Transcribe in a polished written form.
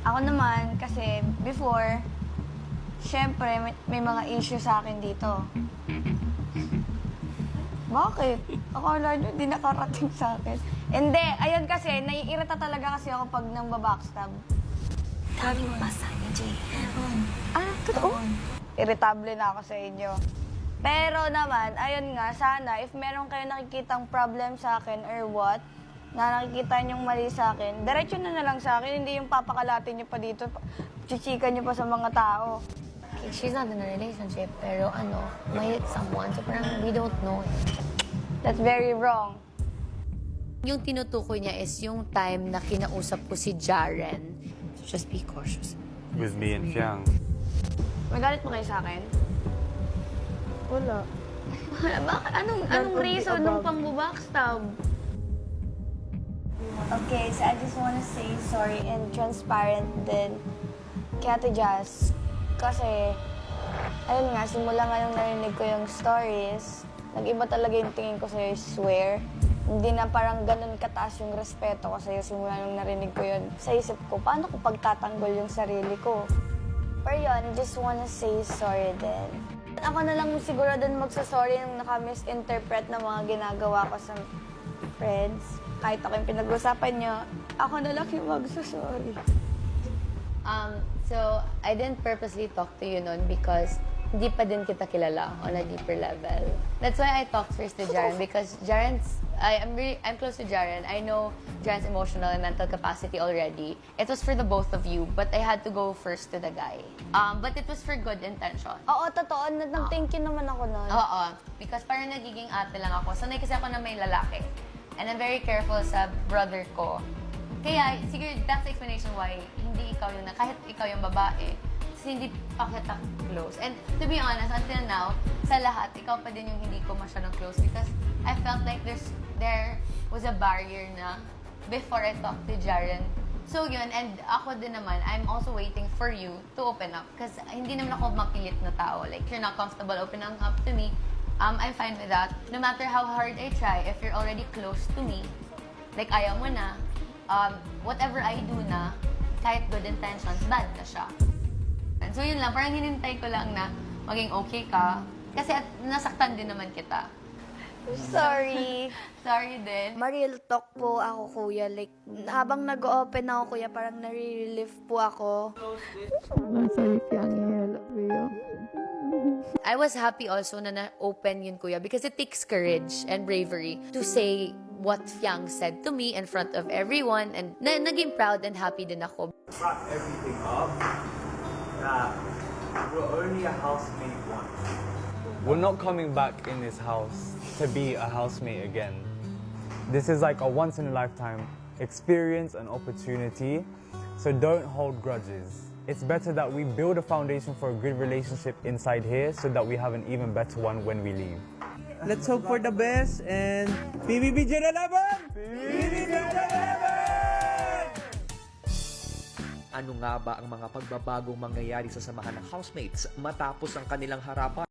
Ako naman, kasi before, syempre, may mga issue sa akin dito. Bakit? Akala nyo, di nakarating sa akin. Hindi, ayun kasi, naiirita talaga kasi ako pag nang babackstab. Dami mo basa ni Jay. Totoo? Irritable na ako sa inyo. Pero naman, ayun nga, sana, if meron kayo nakikitang problem sa akin or what, na nakikita niyong mali sa akin, diretso na lang sa akin, hindi yung papakalatin niyo pa dito, chichikan niyo pa sa mga tao. Okay, she's not in a relationship, pero may someone. So parang we don't know. That's very wrong. Yung tinutukoy niya is yung time na kinausap ko si Jaren. Just be cautious. With me and Fiang. Magalit mo kayo sa akin? Wala. Bakit? Anong reason nung pang-backstab? Okay, so I just wanna say sorry and transparent din kay Ate Jazz. Kasi, ayun nga, simula nga nung narinig ko yung stories, nag-iba talaga yung tingin ko sa'yo, I swear. Hindi na parang ganun kataas yung respeto ko sa'yo simula nung narinig ko yun. Sa isip ko, paano ko pagtatanggol yung sarili ko? Pero yun, just wanna say sorry din. Ako na lang siguro din magsasorry nung naka-misinterpret na mga ginagawa ko sa friends. Kahit ako yung pinag-usapan nyo, ako na lang yung magsasorry. So, I didn't purposely talk to you nun because hindi pa din kita kilala on a deeper level. That's why I talked first to Jaren because I'm close to Jaren. I know Jaren's emotional and mental capacity already. It was for the both of you, but I had to go first to the guy. But it was for good intention. Oo, totoo. Nag-thank you naman ako nun. Oo, because parang nagiging ate lang ako. Sanay kasi ako na may lalaki. And I'm very careful sa brother ko. Kaya, siguro, that's the explanation why hindi ikaw yung, kahit ikaw yung babae, kasi hindi pa kita close. And to be honest, until now, sa lahat, ikaw pa din yung hindi ko masyadong close because I felt like there was a barrier na before I talked to Jaren. So yun, and ako din naman, I'm also waiting for you to open up because hindi naman ako mapilit na tao. Like, if you're not comfortable opening up to me, I'm fine with that. No matter how hard I try, if you're already close to me, like ayaw mo na, whatever I do na, kahit good intentions, bad na siya. And so yun lang, parang hinintay ko lang na maging okay ka. Kasi nasaktan din naman kita. Sorry. Sorry din. Maril talk po ako, kuya. Like, habang nag-open ako, kuya, parang nare-relief po ako. Sorry, Fiang. I love you. I was happy also na na-open yun, kuya, because it takes courage and bravery to say what Fiang said to me in front of everyone, and naging proud and happy din ako. Wrap everything up that we're only a housemate once. We're not coming back in this house to be a housemate again. This is like a once-in-a-lifetime experience and opportunity, so don't hold grudges. It's better that we build a foundation for a good relationship inside here so that we have an even better one when we leave. Let's hope for the best and PBB Gen 11! PBB Gen 11! Ano nga ba ang mga pagbabagong mangyayari sa samahan ng housemates matapos ang kanilang harapan?